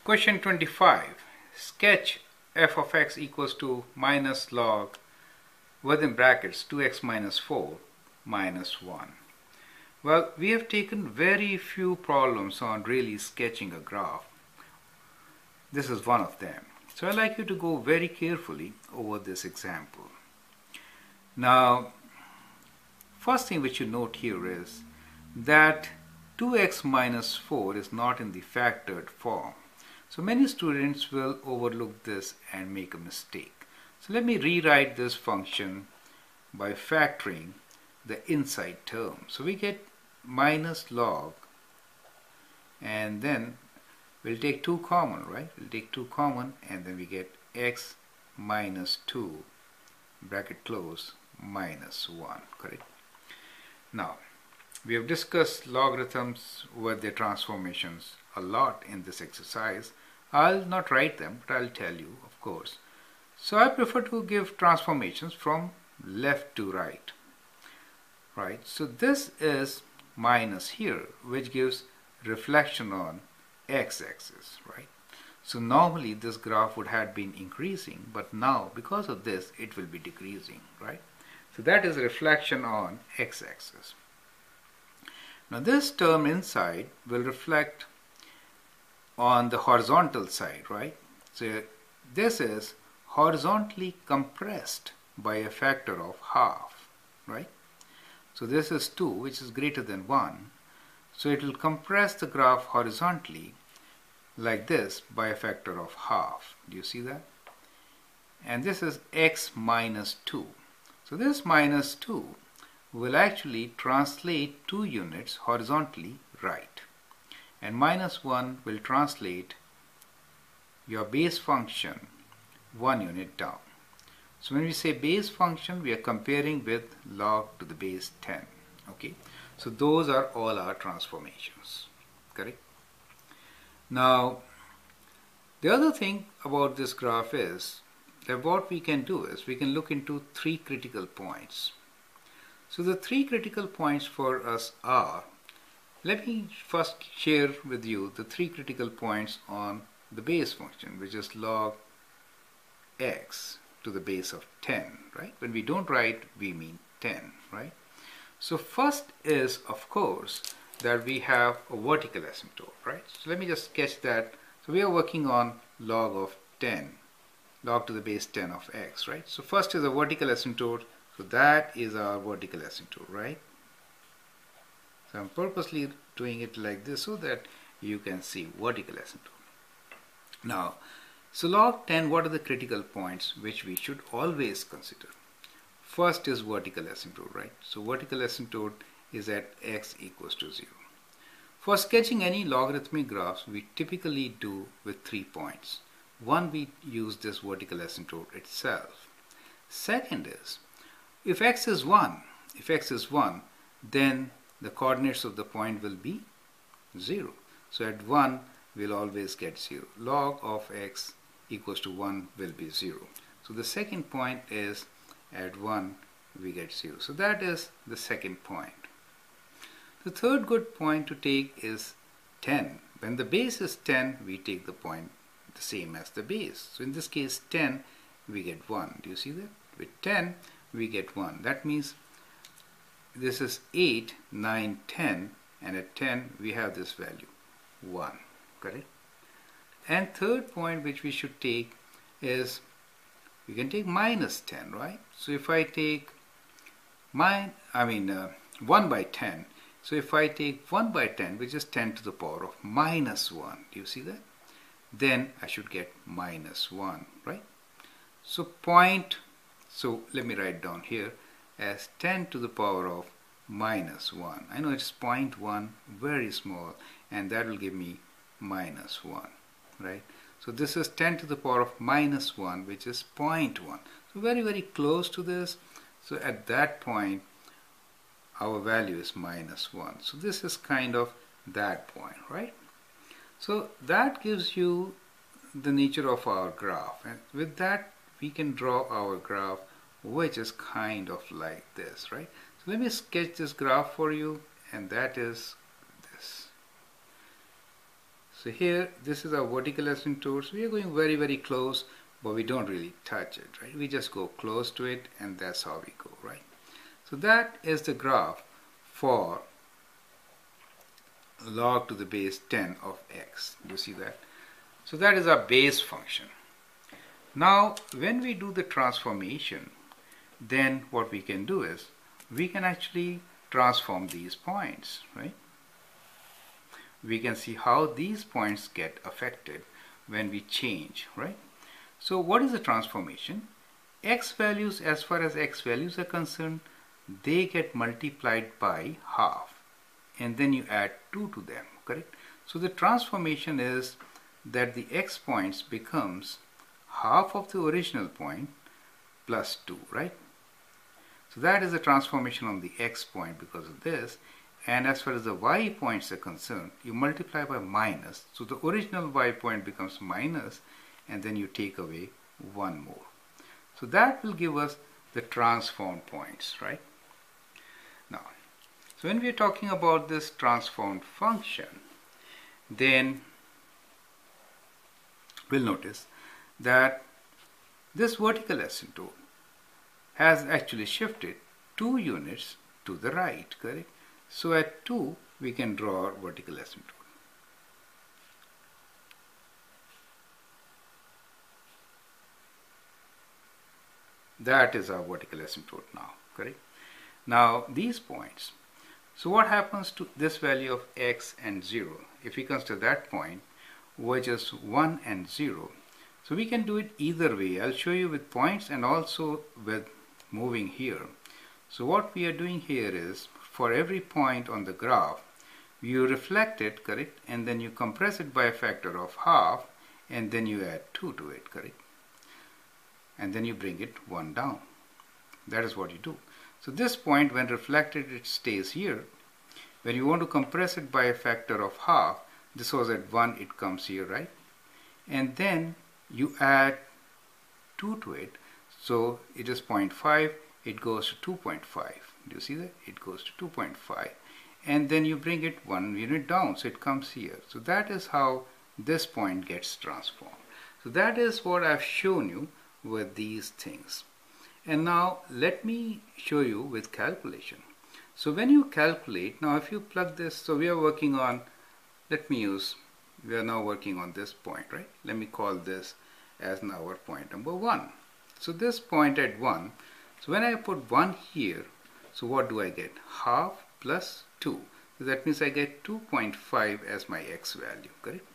Question 25. Sketch f of x equals to minus log within brackets 2x minus 4 minus 1. Well, we have taken very few problems on really sketching a graph. This is one of them. So I'd like you to go very carefully over this example. Now, first thing which you note here is that 2x minus 4 is not in the factored form. So many students will overlook this and make a mistake. So let me rewrite this function by factoring the inside term. So we get minus log, and then we'll take 2 common, right? We'll take 2 common, and then we get x minus 2, bracket close, minus 1, correct? Now, we have discussed logarithms with their transformations a lot in this exercise. I'll not write them, but I'll tell you, of course. So I prefer to give transformations from left to right. Right, so this is minus here, which gives reflection on x-axis, right? So normally this graph would have been increasing, but now because of this it will be decreasing, right? So that is reflection on x-axis. Now this term inside will reflect on the horizontal side, right? So this is horizontally compressed by a factor of half, right? So this is 2, which is greater than 1. So it will compress the graph horizontally like this by a factor of half. Do you see that? And this is x minus 2. So this minus 2 will actually translate 2 units horizontally right. And minus 1 will translate your base function 1 unit down. So when we say base function, we are comparing with log to the base 10. Okay, so those are all our transformations, correct? Now, the other thing about this graph is that what we can do is we can look into 3 critical points. So the 3 critical points for us are, let me first share with you the 3 critical points on the base function, which is log x to the base of 10, right? When we don't write, we mean 10, right? So first is, of course, that we have a vertical asymptote, right? So let me just sketch that. So we are working on log of 10, log to the base 10 of x, right? So first is a vertical asymptote. So that is our vertical asymptote, right? So I'm purposely doing it like this so that you can see vertical asymptote. Now, so log 10, what are the critical points which we should always consider? First is vertical asymptote, right? So vertical asymptote is at x equals to 0. For sketching any logarithmic graphs, we typically do with 3 points. One, we use this vertical asymptote itself. Second is, if x is 1, then the coordinates of the point will be 0. So at 1, we'll always get 0. Log of x equals to 1 will be 0. So the second point is at 1 we get 0. So that is the second point. The third good point to take is 10. When the base is 10, we take the point the same as the base. So in this case 10, we get 1. Do you see that? With 10, we get 1. That means this is 8, 9, 10, and at 10 we have this value 1, correct? And third point which we should take is we can take minus 10, right? So if I take 1 by 10, so if I take 1 by 10, which is 10 to the power of minus 1, do you see that? Then I should get minus 1, right? So let me write down here as 10 to the power of minus 1. I know it's 0.1, very small, and that will give me minus 1, right? So this is 10 to the power of minus 1, which is 0.1. So very, very close to this. So at that point, our value is minus 1. So this is kind of that point, right? So that gives you the nature of our graph. And with that, we can draw our graph, which is kind of like this, right? So let me sketch this graph for you, and that is this. So here, this is our vertical asymptote. So we are going very, very close, but we don't really touch it, right? We just go close to it, and that's how we go, right? So that is the graph for log to the base 10 of x. You see that? So that is our base function. Now, when we do the transformation, then what we can do is, we can actually transform these points, right? We can see how these points get affected when we change, right? So what is the transformation? X values, as far as x values are concerned, they get multiplied by half, and then you add 2 to them, correct? So the transformation is that the x points becomes half of the original point plus 2, right? So that is the transformation on the x point because of this. And as far as the y points are concerned, you multiply by minus. So the original y point becomes minus, and then you take away 1 more. So that will give us the transformed points, right? Now, so when we are talking about this transformed function, then we'll notice that this vertical asymptote has actually shifted 2 units to the right, correct? So at 2, we can draw our vertical asymptote. That is our vertical asymptote now, correct? Now these points. So what happens to this value of x and 0? If we consider that point, which is 1 and 0, so we can do it either way. I'll show you with points and also with moving here. So what we are doing here is, for every point on the graph, you reflect it, correct, and then you compress it by a factor of half, and then you add 2 to it, correct, and then you bring it 1 down. That is what you do. So this point, when reflected, it stays here. When you want to compress it by a factor of half, this was at 1, it comes here, right? And then you add 2 to it, so it is 0.5, it goes to 2.5. Do you see that? It goes to 2.5, and then you bring it 1 unit down, so it comes here. So that is how this point gets transformed. So that is what I've shown you with these things. And now let me show you with calculation. So when you calculate, now if you plug this, so we are working on, we are now working on this point, right? Let me call this as now our point number 1. So this point at 1, so when I put 1 here, so what do I get? Half plus 2. So that means I get 2.5 as my x value, correct?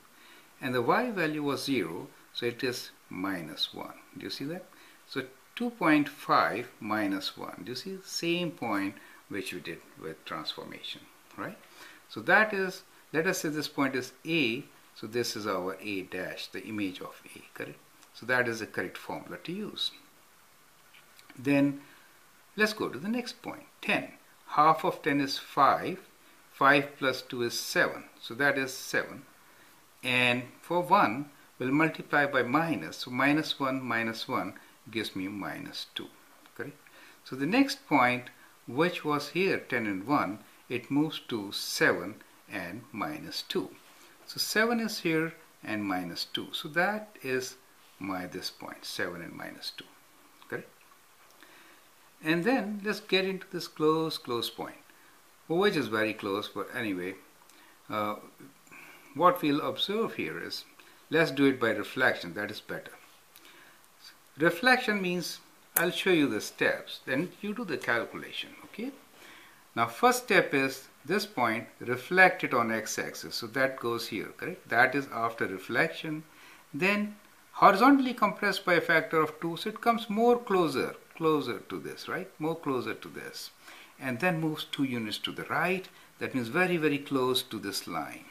And the y value was 0, so it is minus 1. Do you see that? So 2.5 minus 1. Do you see the same point which we did with transformation, right? So that is, let us say this point is A, so this is our A dash, the image of A, correct? So that is the correct formula to use. Then let's go to the next point, 10. Half of 10 is 5. 5 plus 2 is 7. So that is 7. And for 1, we'll multiply by minus. So minus 1 gives me minus 2. Correct? So the next point, which was here 10 and 1, it moves to 7 and minus 2. So 7 is here and minus 2. So that is this point, 7 and minus 2. Correct? And then let's get into this close point, which is very close, but anyway, what we'll observe here is, let's do it by reflection, that is better. Reflection means, I'll show you the steps, then you do the calculation, okay? Now first step is, this point, reflect it on x-axis, so that goes here, correct? That is after reflection. Then horizontally compressed by a factor of 2, so it comes more closer to this, right? More closer to this. And then moves 2 units to the right, that means very, very close to this line.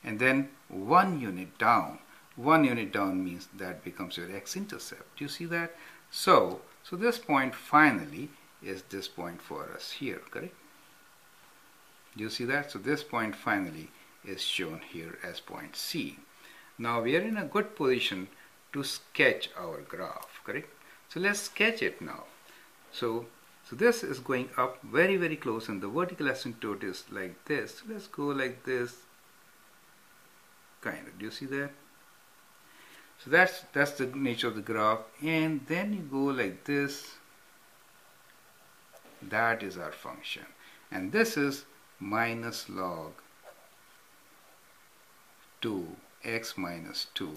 And then 1 unit down. 1 unit down means that becomes your x-intercept. Do you see that? So this point finally is this point for us here, correct? Do you see that? So this point finally is shown here as point C. Now we are in a good position to sketch our graph, correct? So let's sketch it now. So this is going up very, very close, and the vertical asymptote is like this. So let's go like this. kind of. Do you see that? So that's the nature of the graph. And then you go like this. That is our function. And this is minus log 2x minus 2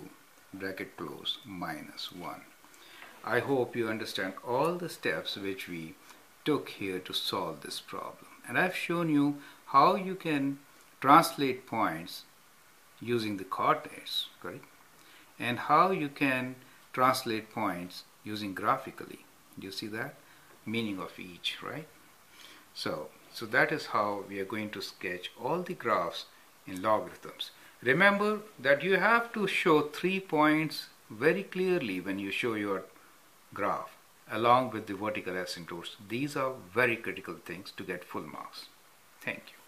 bracket close minus 1. I hope you understand all the steps which we took here to solve this problem. And I've shown you how you can translate points using the coordinates, correct? And how you can translate points using graphically. Do you see that? Meaning of each, right? So that is how we are going to sketch all the graphs in logarithms. Remember that you have to show 3 points very clearly when you show your graph along with the vertical asymptotes. These are very critical things to get full marks. Thank you.